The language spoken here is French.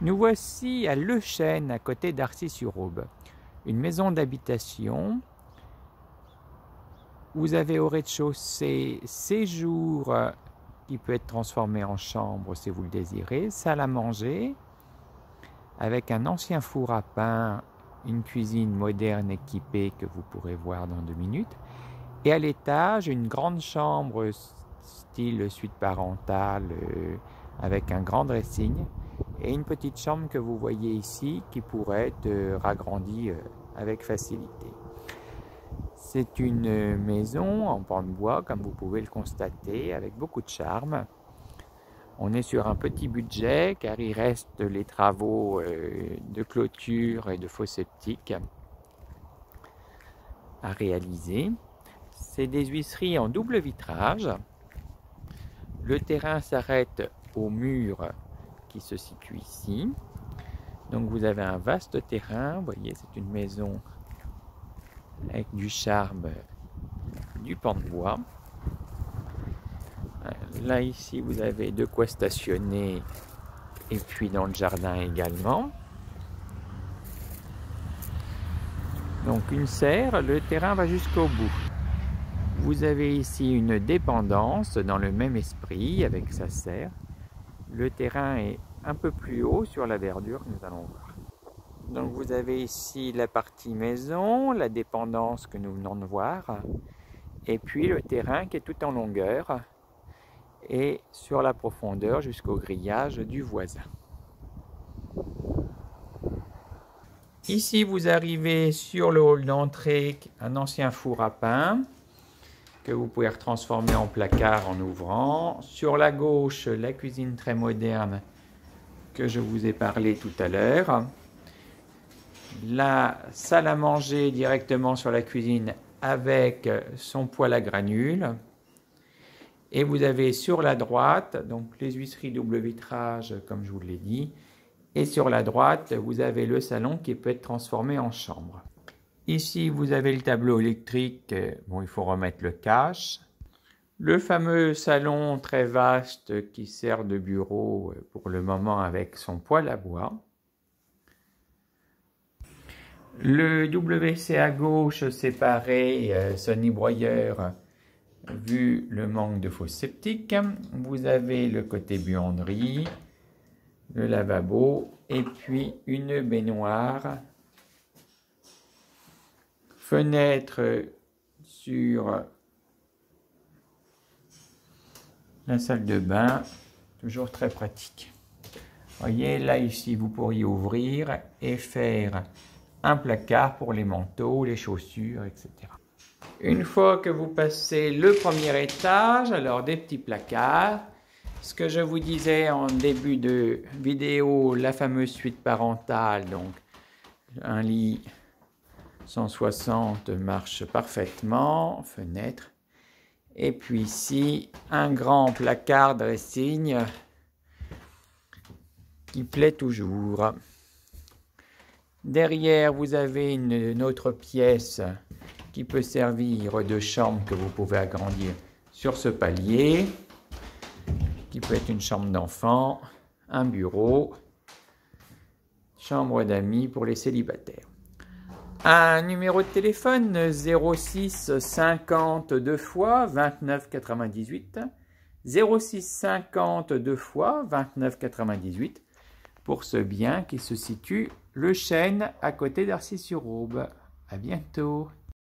Nous voici à Le Chêne, à côté d'Arcis-sur-Aube. Une maison d'habitation. Vous avez au rez-de-chaussée séjour qui peut être transformé en chambre si vous le désirez, salle à manger, avec un ancien four à pain, une cuisine moderne équipée que vous pourrez voir dans 2 minutes. Et à l'étage, une grande chambre style suite parentale avec un grand dressing. Et une petite chambre que vous voyez ici qui pourrait être agrandie avec facilité. C'est une maison en pan de bois, comme vous pouvez le constater, avec beaucoup de charme. On est sur un petit budget car il reste les travaux de clôture et de fosse septique à réaliser. C'est des huisseries en double vitrage. Le terrain s'arrête au mur qui se situe ici. Donc vous avez un vaste terrain. Vous voyez, c'est une maison avec du charme, du pan de bois. Là ici vous avez de quoi stationner et puis dans le jardin également. Donc une serre, le terrain va jusqu'au bout. Vous avez ici une dépendance dans le même esprit avec sa serre. Le terrain est un peu plus haut sur la verdure que nous allons voir. Donc vous avez ici la partie maison, la dépendance que nous venons de voir, et puis le terrain qui est tout en longueur et sur la profondeur jusqu'au grillage du voisin. Ici vous arrivez sur le hall d'entrée, un ancien four à pain que vous pouvez transformer en placard en ouvrant. Sur la gauche, la cuisine très moderne que je vous ai parlé tout à l'heure. La salle à manger directement sur la cuisine avec son poêle à granules. Et vous avez sur la droite, donc les huisseries double vitrage comme je vous l'ai dit. Et sur la droite, vous avez le salon qui peut être transformé en chambre. Ici, vous avez le tableau électrique. Bon, il faut remettre le cache. Le fameux salon très vaste qui sert de bureau pour le moment avec son poêle à bois. Le WC à gauche séparé, Sony broyeur, vu le manque de fosse septique. Vous avez le côté buanderie, le lavabo et puis une baignoire. Fenêtre sur la salle de bain, toujours très pratique. Voyez, là ici vous pourriez ouvrir et faire un placard pour les manteaux, les chaussures, etc. Une fois que vous passez le premier étage, alors des petits placards. Ce que je vous disais en début de vidéo, la fameuse suite parentale, donc un lit 160 marche parfaitement, fenêtre. Et puis ici, un grand placard dressing qui plaît toujours. Derrière, vous avez une autre pièce qui peut servir de chambre que vous pouvez agrandir sur ce palier, qui peut être une chambre d'enfant, un bureau, chambre d'amis pour les célibataires. Un numéro de téléphone 06 50 2 fois 29 98 06 50 2 fois 29 98 pour ce bien qui se situe Le Chêne à côté d'Arcis-sur-Aube. À bientôt.